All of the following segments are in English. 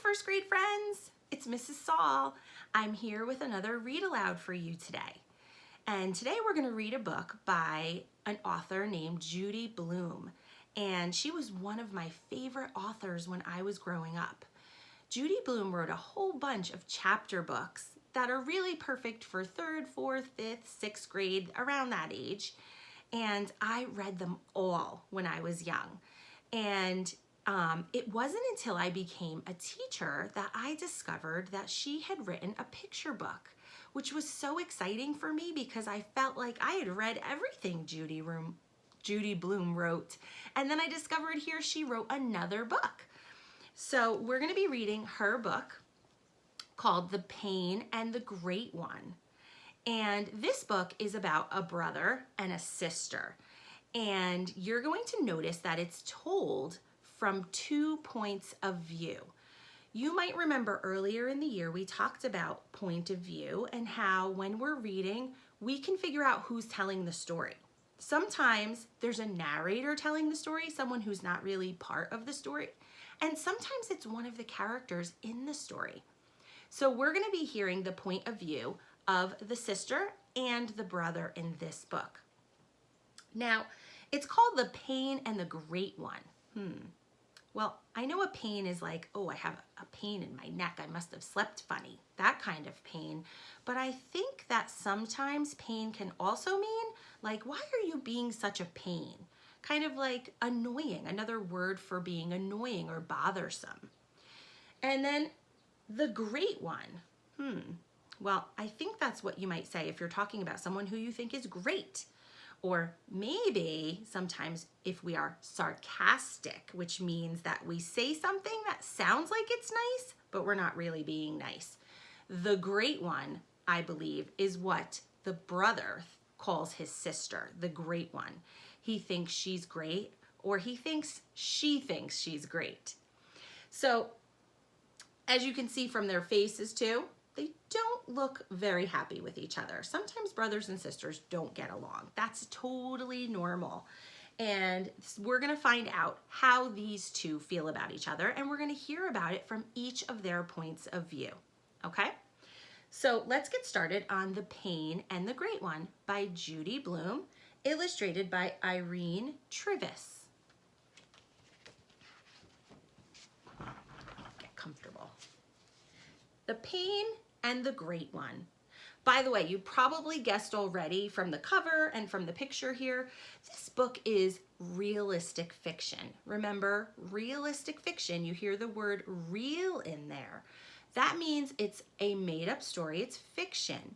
first grade friends, it's Mrs. Saul. I'm here with another read aloud for you today. And today we're going to read a book by an author named Judy Blume. And she was one of my favorite authors when I was growing up. Judy Blume wrote a whole bunch of chapter books that are really perfect for 3rd, 4th, 5th, 6th grade, around that age. And I read them all when I was young. And it wasn't until I became a teacher that I discovered that she had written a picture book, which was so exciting for me because I felt like I had read everything Judy Blume wrote. And then I discovered here she wrote another book. So we're going to be reading her book called The Pain and the Great One. And this book is about a brother and a sister. And you're going to notice that it's told from 2 points of view. You might remember earlier in the year we talked about point of view and how when we're reading, we can figure out who's telling the story. Sometimes there's a narrator telling the story, someone who's not really part of the story, and sometimes it's one of the characters in the story. So we're going to be hearing the point of view of the sister and the brother in this book. Now, it's called The Pain and the Great One. Well, I know a pain is like, oh, I have a pain in my neck. I must have slept funny. That kind of pain. But I think that sometimes pain can also mean like, why are you being such a pain? Kind of like annoying, another word for being annoying or bothersome. And then the great one. Well, I think that's what you might say if you're talking about someone who you think is great. Or maybe sometimes if we are sarcastic, which means that we say something that sounds like it's nice, but we're not really being nice. The great one, I believe, is what the brother calls his sister, the great one. He thinks she's great, or he thinks she thinks she's great. So, as you can see from their faces too, they don't look very happy with each other. Sometimes brothers and sisters don't get along. That's totally normal. And we're going to find out how these two feel about each other, and we're going to hear about it from each of their points of view. Okay? So let's get started on The Pain and the Great One by Judy Blume, illustrated by Irene Trivis. Get comfortable. The Pain and the Great One. By the way, you probably guessed already from the cover and from the picture here, this book is realistic fiction. Remember, realistic fiction, you hear the word real in there. That means it's a made-up story, it's fiction,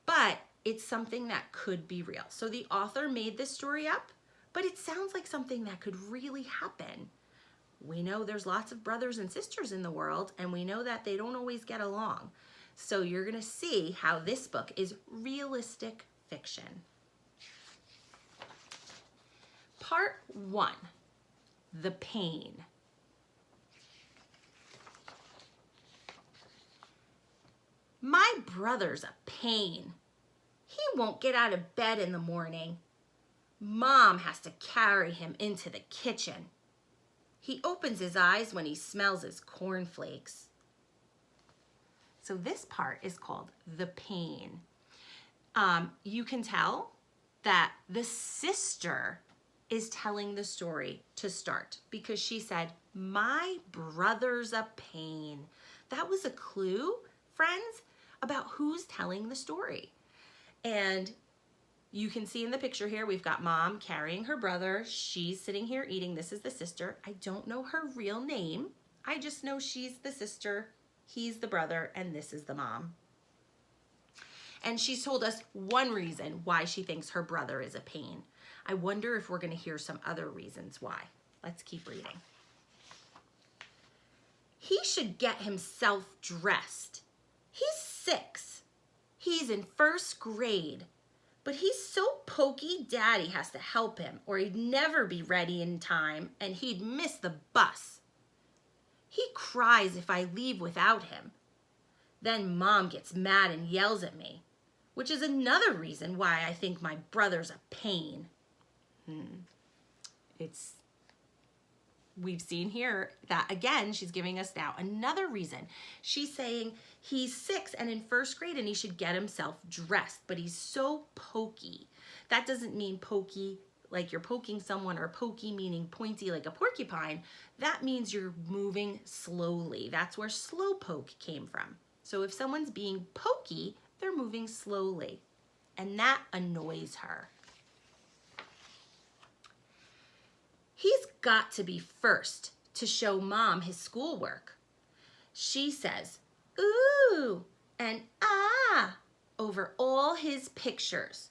but it's something that could be real. So the author made this story up, but it sounds like something that could really happen. We know there's lots of brothers and sisters in the world, and we know that they don't always get along. So you're going to see how this book is realistic fiction. Part 1, The Pain. My brother's a pain. He won't get out of bed in the morning. Mom has to carry him into the kitchen. He opens his eyes when he smells his cornflakes. So this part is called The Pain. You can tell that the sister is telling the story to start because she said, my brother's a pain. That was a clue, friends, about who's telling the story. And you can see in the picture here, we've got mom carrying her brother. She's sitting here eating. This is the sister. I don't know her real name. I just know she's the sister, he's the brother, and this is the mom. And she's told us one reason why she thinks her brother is a pain. I wonder if we're going to hear some other reasons why. Let's keep reading. He should get himself dressed. He's 6. He's in 1st grade. But he's so pokey, Daddy has to help him, or he'd never be ready in time, and he'd miss the bus. He cries if I leave without him. Then Mom gets mad and yells at me, which is another reason why I think my brother's a pain. It's we've seen here that, again, she's giving us now another reason. She's saying he's 6 and in first grade and he should get himself dressed, but he's so pokey. That doesn't mean pokey like you're poking someone, or pokey meaning pointy like a porcupine. That means you're moving slowly. That's where slow poke came from. So if someone's being pokey, they're moving slowly, and that annoys her. He's got to be first to show Mom his schoolwork. She says, ooh, and ah, over all his pictures,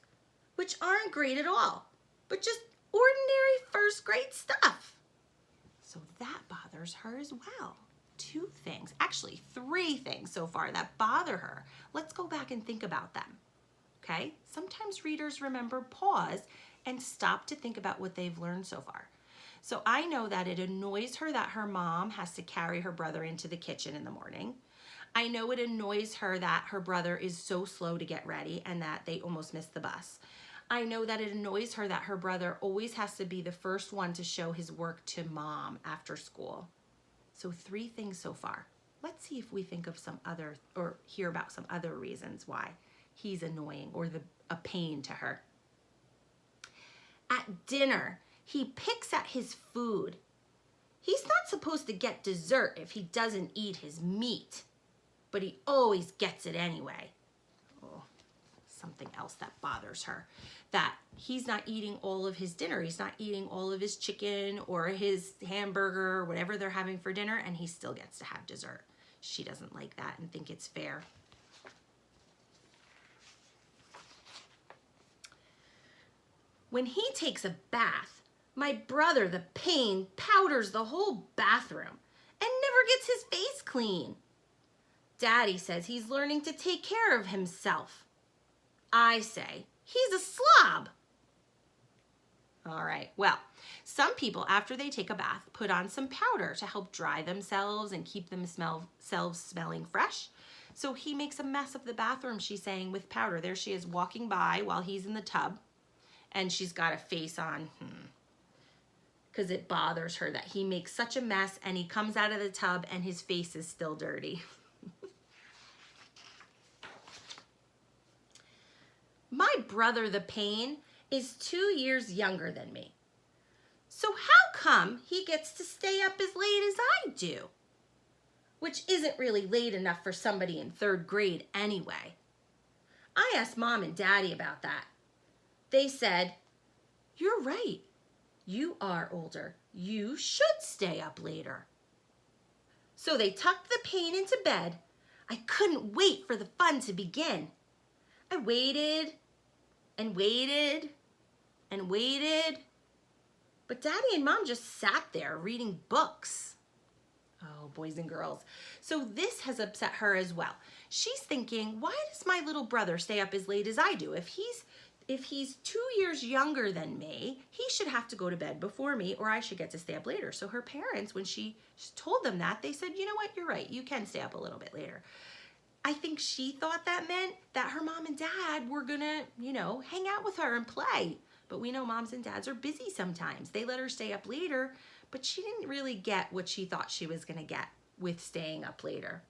which aren't great at all, but just ordinary first grade stuff. So that bothers her as well. 2 things, actually 3 things so far that bother her. Let's go back and think about them, okay? Sometimes readers remember, pause, and stop to think about what they've learned so far. So I know that it annoys her that her mom has to carry her brother into the kitchen in the morning. I know it annoys her that her brother is so slow to get ready and that they almost miss the bus. I know that it annoys her that her brother always has to be the first one to show his work to Mom after school. So 3 things so far. Let's see if we think of some other, or hear about some other reasons why he's annoying or a pain to her. At dinner, he picks at his food. He's not supposed to get dessert if he doesn't eat his meat, but he always gets it anyway. Oh, something else that bothers her, that he's not eating all of his dinner. He's not eating all of his chicken or his hamburger or whatever they're having for dinner, and he still gets to have dessert. She doesn't like that and think it's fair. When he takes a bath, my brother, the pain, powders the whole bathroom and never gets his face clean. Daddy says he's learning to take care of himself. I say, he's a slob. All right, well, some people, after they take a bath, put on some powder to help dry themselves and keep themselves smelling fresh. So he makes a mess of the bathroom, she's saying, with powder. There she is walking by while he's in the tub, and she's got a face on, because it bothers her that he makes such a mess and he comes out of the tub and his face is still dirty. My brother, the pain, is 2 years younger than me. So how come he gets to stay up as late as I do? Which isn't really late enough for somebody in 3rd grade anyway. I asked Mom and Daddy about that. They said, you're right. You are older. You should stay up later. So they tucked the pain into bed. I couldn't wait for the fun to begin. I waited and waited and waited, but Daddy and Mom just sat there reading books. Oh, boys and girls. So this has upset her as well. She's thinking, why does my little brother stay up as late as I do? If he's 2 years younger than me, he should have to go to bed before me, or I should get to stay up later. So her parents, when she told them that, they said, you know what, you're right. You can stay up a little bit later. I think she thought that meant that her mom and dad were gonna, hang out with her and play. But we know moms and dads are busy sometimes. They let her stay up later, but she didn't really get what she thought she was gonna get with staying up later.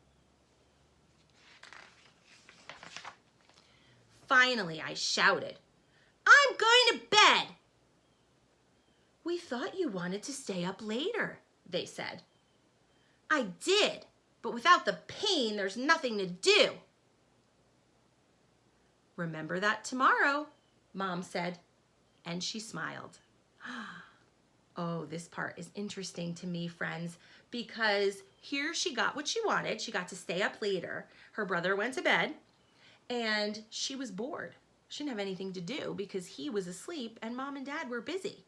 Finally, I shouted, I'm going to bed. We thought you wanted to stay up later, they said. I did, but without the pain, there's nothing to do. Remember that tomorrow, Mom said, and she smiled. Oh, this part is interesting to me, friends, because here she got what she wanted. She got to stay up later. Her brother went to bed, and she was bored. She didn't have anything to do because he was asleep and Mom and Dad were busy.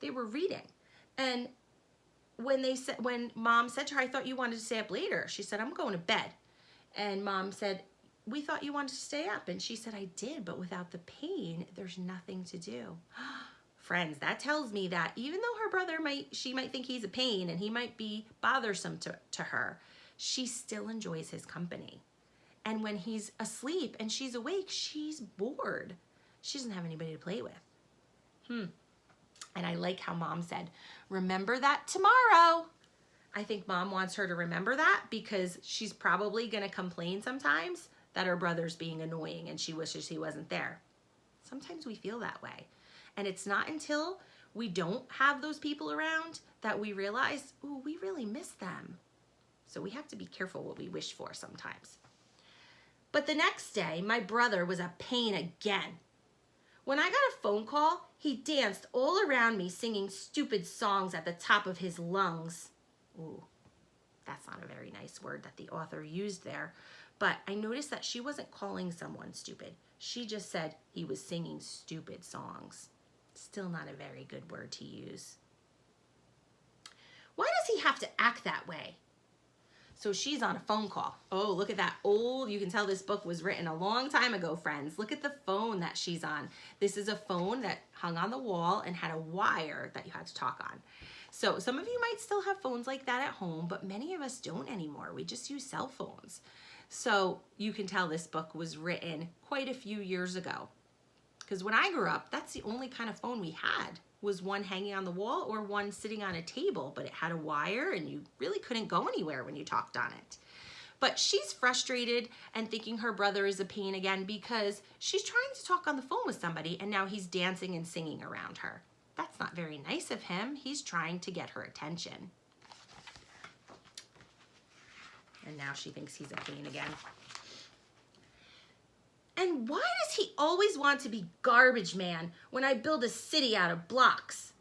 They were reading. And when Mom said to her, I thought you wanted to stay up later, she said, I'm going to bed. And Mom said, we thought you wanted to stay up. And she said, I did, but without the pain, there's nothing to do. Friends, that tells me that even though her brother she might think he's a pain and he might be bothersome to her, she still enjoys his company. And when he's asleep and she's awake, she's bored. She doesn't have anybody to play with. And I like how Mom said, remember that tomorrow. I think Mom wants her to remember that because she's probably going to complain sometimes that her brother's being annoying and she wishes he wasn't there. Sometimes we feel that way. And it's not until we don't have those people around that we realize, ooh, we really miss them. So we have to be careful what we wish for sometimes. But the next day, my brother was a pain again. When I got a phone call, he danced all around me singing stupid songs at the top of his lungs. Ooh, that's not a very nice word that the author used there. But I noticed that she wasn't calling someone stupid. She just said he was singing stupid songs. Still not a very good word to use. Why does he have to act that way? So she's on a phone call. Oh, look at that old, you can tell this book was written a long time ago, friends. Look at the phone that she's on. This is a phone that hung on the wall and had a wire that you had to talk on. So some of you might still have phones like that at home, but many of us don't anymore. We just use cell phones. So you can tell this book was written quite a few years ago. Because when I grew up, that's the only kind of phone we had, was one hanging on the wall or one sitting on a table, but it had a wire and you really couldn't go anywhere when you talked on it. But she's frustrated and thinking her brother is a pain again because she's trying to talk on the phone with somebody and now he's dancing and singing around her. That's not very nice of him. He's trying to get her attention. And now she thinks he's a pain again. And why does he always want to be garbage man when I build a city out of blocks?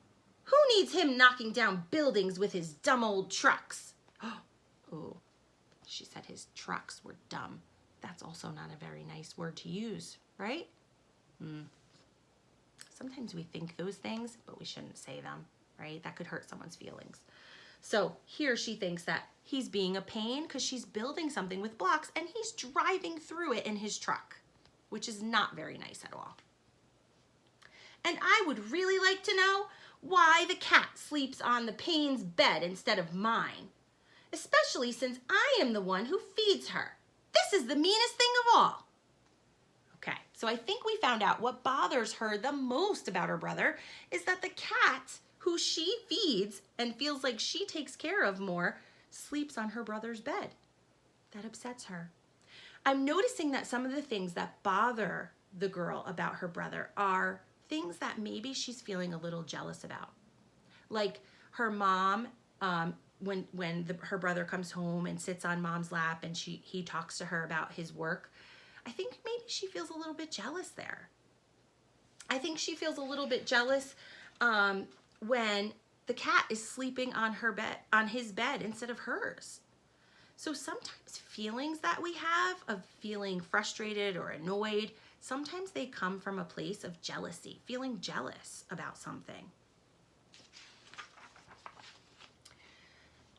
Who needs him knocking down buildings with his dumb old trucks? Oh, she said his trucks were dumb. That's also not a very nice word to use, right? Sometimes we think those things, but we shouldn't say them, right? That could hurt someone's feelings. So here she thinks that he's being a pain because she's building something with blocks and he's driving through it in his truck, which is not very nice at all. And I would really like to know why the cat sleeps on the pain's bed instead of mine, especially since I am the one who feeds her. This is the meanest thing of all. Okay, so I think we found out what bothers her the most about her brother is that the cat who she feeds and feels like she takes care of more sleeps on her brother's bed. That upsets her. I'm noticing that some of the things that bother the girl about her brother are things that maybe she's feeling a little jealous about. Like her mom, when her brother comes home and sits on mom's lap and he talks to her about his work, I think maybe she feels a little bit jealous there. I think she feels a little bit jealous when the cat is sleeping on his bed instead of hers. So sometimes feelings that we have of feeling frustrated or annoyed, sometimes they come from a place of jealousy, feeling jealous about something.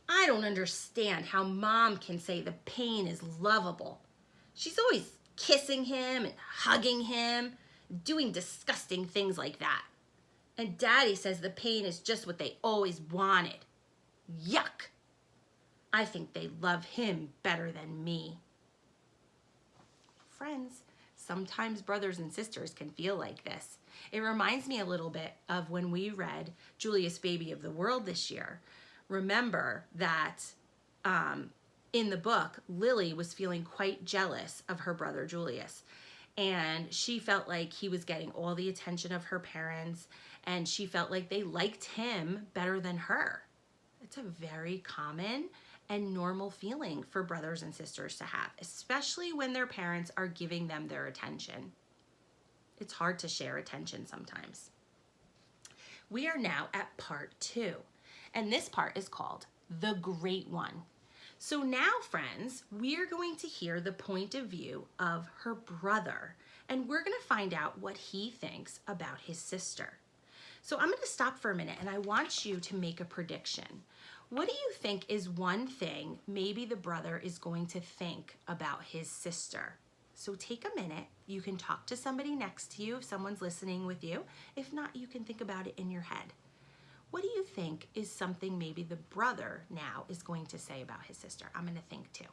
I don't understand how mom can say the pain is lovable. She's always kissing him and hugging him, doing disgusting things like that. And daddy says the pain is just what they always wanted. Yuck! I think they love him better than me. Friends, sometimes brothers and sisters can feel like this. It reminds me a little bit of when we read Julius Baby of the World this year. Remember that in the book, Lily was feeling quite jealous of her brother Julius. And she felt like he was getting all the attention of her parents, and she felt like they liked him better than her. It's a very common and normal feeling for brothers and sisters to have, especially when their parents are giving them their attention. It's hard to share attention sometimes. We are now at part 2, and this part is called The Great One. So now, friends, we're going to hear the point of view of her brother, and we're going to find out what he thinks about his sister. So I'm going to stop for a minute, and I want you to make a prediction. What do you think is one thing maybe the brother is going to think about his sister? So take a minute. You can talk to somebody next to you if someone's listening with you. If not, you can think about it in your head. What do you think is something maybe the brother now is going to say about his sister? I'm going to think too.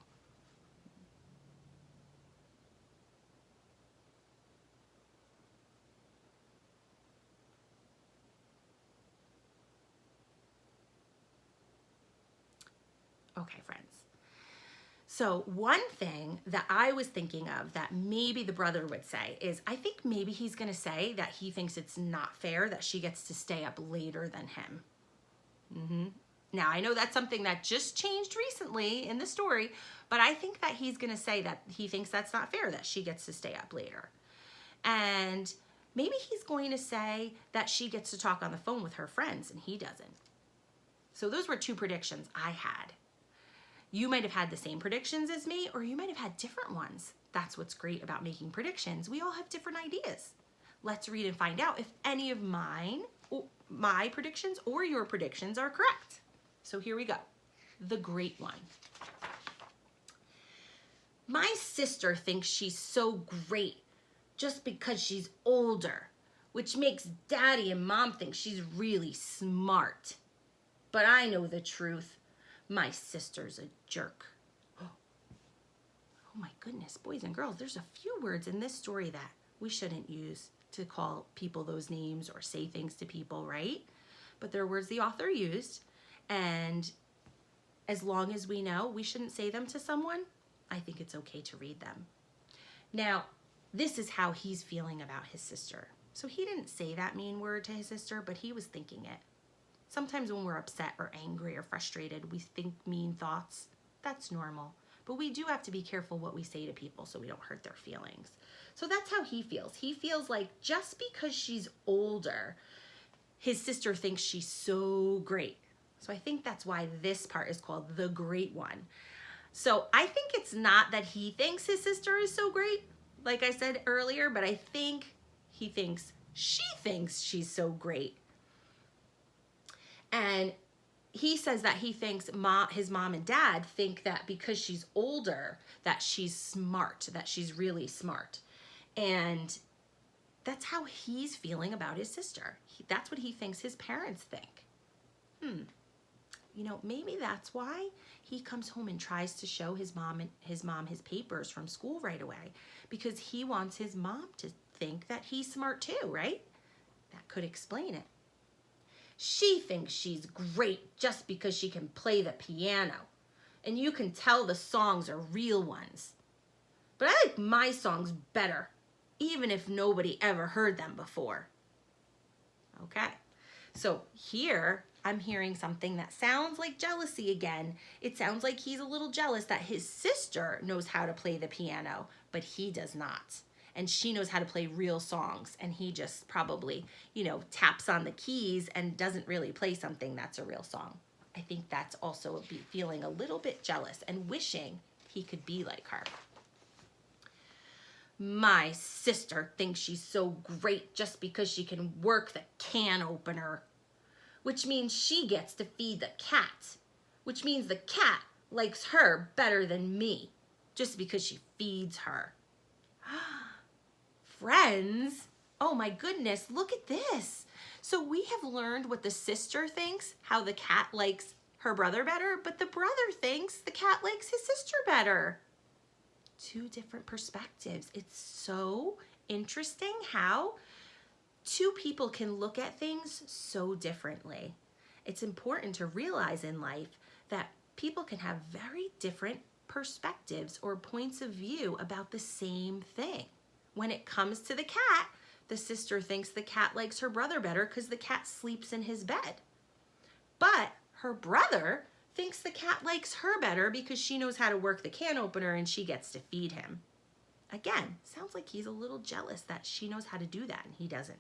Okay, friends. So one thing that I was thinking of that maybe the brother would say is, I think maybe he's going to say that he thinks it's not fair that she gets to stay up later than him. Now, I know that's something that just changed recently in the story, but I think that he's going to say that he thinks that's not fair that she gets to stay up later. And maybe he's going to say that she gets to talk on the phone with her friends and he doesn't. So those were two predictions I had. You might have had the same predictions as me, or you might have had different ones. That's what's great about making predictions. We all have different ideas. Let's read and find out if any of my predictions or your predictions are correct. So here we go. The great one. My sister thinks she's so great just because she's older, which makes Daddy and Mom think she's really smart. But I know the truth. My sister's a jerk. Oh my goodness, boys and girls, there's a few words in this story that we shouldn't use to call people those names or say things to people, right? But they're words the author used, and as long as we know we shouldn't say them to someone, I think it's okay to read them. Now, this is how he's feeling about his sister. So he didn't say that mean word to his sister, but he was thinking it. Sometimes when we're upset or angry or frustrated, we think mean thoughts. That's normal. But we do have to be careful what we say to people so we don't hurt their feelings. So that's how he feels. He feels like just because she's older, his sister thinks she's so great. So I think that's why this part is called the great one. So I think it's not that he thinks his sister is so great, like I said earlier, but I think he thinks she thinks she's so great. And he says that he thinks his mom and dad think that because she's older, that she's smart, that she's really smart. And that's how he's feeling about his sister. That's what he thinks his parents think. You know, maybe that's why he comes home and tries to show his mom his papers from school right away, because he wants his mom to think that he's smart too, right? That could explain it. She thinks she's great just because she can play the piano, and you can tell the songs are real ones. But I like my songs better, even if nobody ever heard them before. Okay, so here I'm hearing something that sounds like jealousy again. It sounds like he's a little jealous that his sister knows how to play the piano, but he does not. And she knows how to play real songs, and he just probably, taps on the keys and doesn't really play something that's a real song. I think that's also feeling a little bit jealous and wishing he could be like her. My sister thinks she's so great just because she can work the can opener, which means she gets to feed the cat, which means the cat likes her better than me just because she feeds her. Friends, oh my goodness, look at this. So we have learned what the sister thinks, how the cat likes her brother better, but the brother thinks the cat likes his sister better. Two different perspectives. It's so interesting how two people can look at things so differently. It's important to realize in life that people can have very different perspectives or points of view about the same thing. When it comes to the cat, the sister thinks the cat likes her brother better because the cat sleeps in his bed. But her brother thinks the cat likes her better because she knows how to work the can opener and she gets to feed him. Again, sounds like he's a little jealous that she knows how to do that and he doesn't.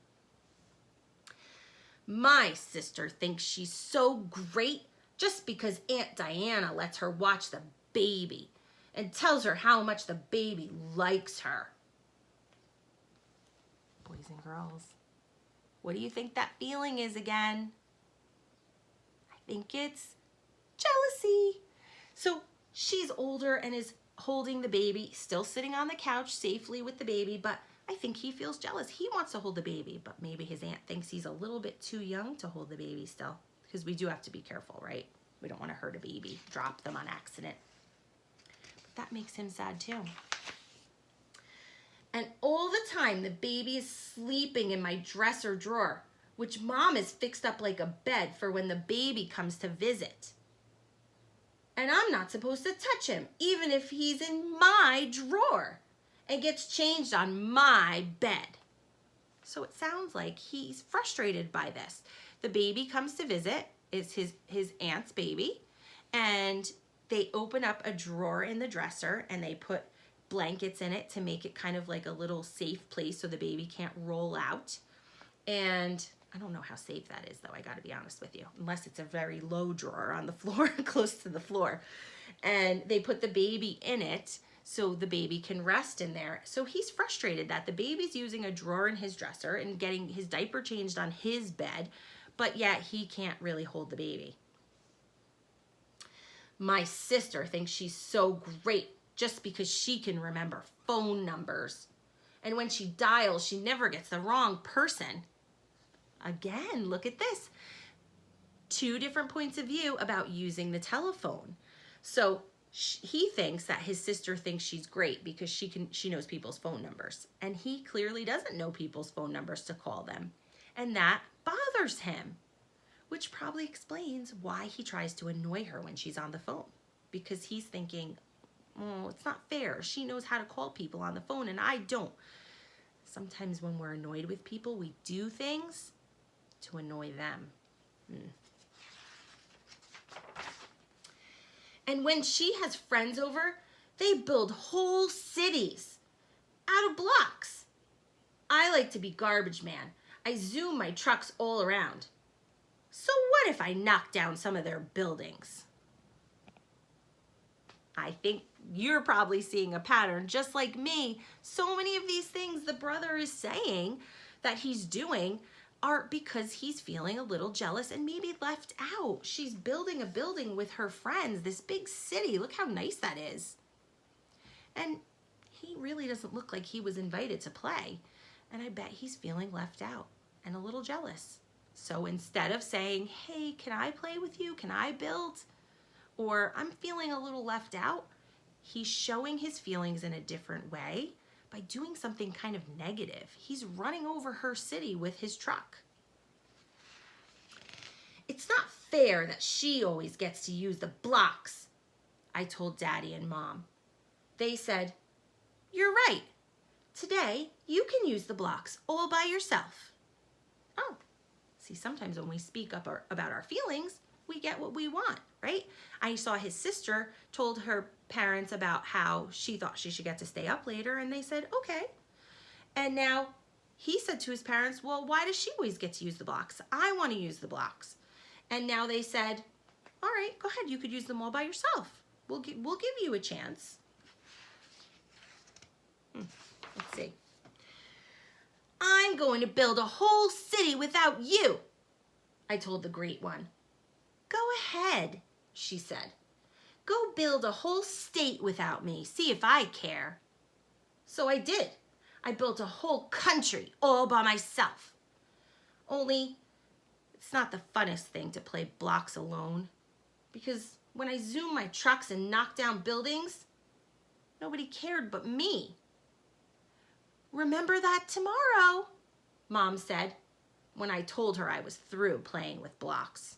My sister thinks she's so great just because Aunt Diana lets her watch the baby and tells her how much the baby likes her. Boys and girls, what do you think that feeling is again? I think it's jealousy. So she's older and is holding the baby, still sitting on the couch safely with the baby, but I think he feels jealous. He wants to hold the baby, but maybe his aunt thinks he's a little bit too young to hold the baby still, because we do have to be careful, right? We don't want to hurt a baby, drop them on accident. But that makes him sad too. And all the time, the baby is sleeping in my dresser drawer, which Mom has fixed up like a bed for when the baby comes to visit. And I'm not supposed to touch him, even if he's in my drawer and gets changed on my bed. So it sounds like he's frustrated by this. The baby comes to visit. It's his aunt's baby. And they open up a drawer in the dresser and they put blankets in it to make it kind of like a little safe place so the baby can't roll out. And I don't know how safe that is, though, I got to be honest with you, unless it's a very low drawer on the floor, close to the floor. And they put the baby in it so the baby can rest in there. So he's frustrated that the baby's using a drawer in his dresser and getting his diaper changed on his bed, but yet he can't really hold the baby. My sister thinks she's so great just because she can remember phone numbers. And when she dials, she never gets the wrong person. Again, look at this. 2 different points of view about using the telephone. So he thinks that his sister thinks she's great because she knows people's phone numbers. And he clearly doesn't know people's phone numbers to call them. And that bothers him, which probably explains why he tries to annoy her when she's on the phone. Because he's thinking, oh, it's not fair. She knows how to call people on the phone and I don't. Sometimes when we're annoyed with people, we do things to annoy them. And when she has friends over, they build whole cities out of blocks. I like to be garbage man. I zoom my trucks all around. So what if I knock down some of their buildings? I think you're probably seeing a pattern just like me. So many of these things the brother is saying that he's doing are because he's feeling a little jealous and maybe left out. She's building a building with her friends, this big city. Look how nice that is. And he really doesn't look like he was invited to play. And I bet he's feeling left out and a little jealous. So instead of saying, hey, can I play with you? Can I build? Or I'm feeling a little left out, he's showing his feelings in a different way by doing something kind of negative. He's running over her city with his truck. It's not fair that she always gets to use the blocks, I told Daddy and Mom. They said, you're right. Today, you can use the blocks all by yourself. Oh, see, sometimes when we speak up about our feelings, we get what we want, right? I saw his sister told her parents about how she thought she should get to stay up later, and they said, okay. And now he said to his parents, well, why does she always get to use the blocks? I want to use the blocks. And now they said, all right, go ahead. You could use them all by yourself. We'll give you a chance. Let's see. I'm going to build a whole city without you, I told the great one. Go ahead, she said. Go build a whole state without me. See if I care. So I did. I built a whole country all by myself. Only, it's not the funnest thing to play blocks alone. Because when I zoom my trucks and knock down buildings, nobody cared but me. Remember that tomorrow, Mom said, when I told her I was through playing with blocks.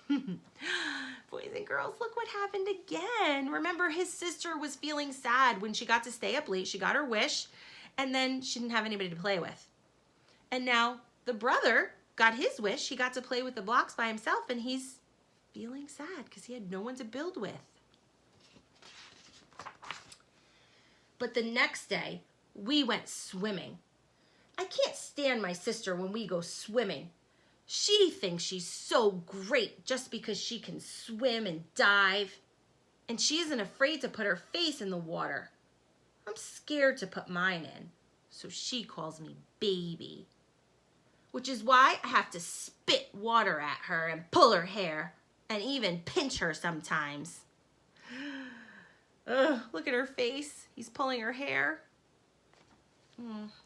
Boys and girls, look what happened again. Remember, his sister was feeling sad when she got to stay up late. She got her wish, and then she didn't have anybody to play with. And now the brother got his wish. He got to play with the blocks by himself, and he's feeling sad because he had no one to build with. But the next day, we went swimming. I can't stand my sister when we go swimming. She thinks she's so great just because she can swim and dive. And she isn't afraid to put her face in the water. I'm scared to put mine in, so she calls me baby. Which is why I have to spit water at her and pull her hair and even pinch her sometimes. Ugh, look at her face. He's pulling her hair.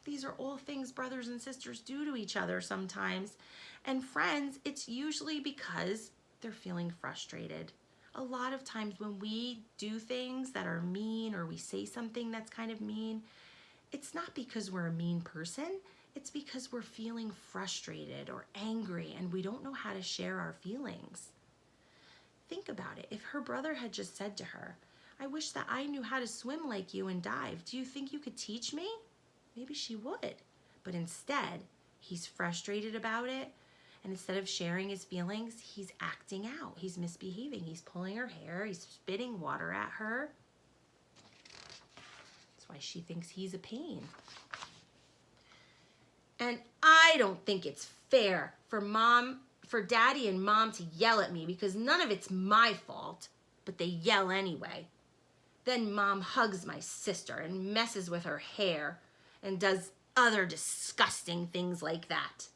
These are all things brothers and sisters do to each other sometimes. And friends, it's usually because they're feeling frustrated. A lot of times when we do things that are mean or we say something that's kind of mean, it's not because we're a mean person. It's because we're feeling frustrated or angry and we don't know how to share our feelings. Think about it. If her brother had just said to her, I wish that I knew how to swim like you and dive. Do you think you could teach me? Maybe she would. But instead, he's frustrated about it. And instead of sharing his feelings, he's acting out. He's misbehaving. He's pulling her hair. He's spitting water at her. That's why she thinks he's a pain. And I don't think it's fair for Daddy and Mom to yell at me because none of it's my fault, but they yell anyway. Then Mom hugs my sister and messes with her hair and does other disgusting things like that.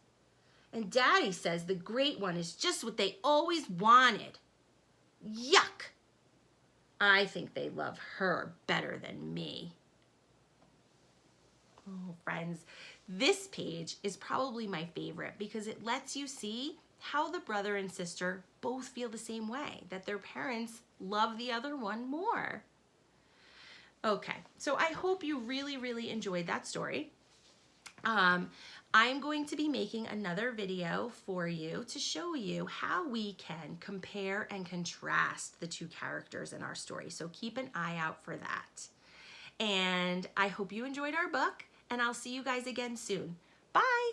And Daddy says the great one is just what they always wanted. Yuck! I think they love her better than me. Oh, friends, this page is probably my favorite because it lets you see how the brother and sister both feel the same way, that their parents love the other one more. Okay, so I hope you really, really enjoyed that story. I'm going to be making another video for you to show you how we can compare and contrast the two characters in our story. So keep an eye out for that. And I hope you enjoyed our book, and I'll see you guys again soon. Bye!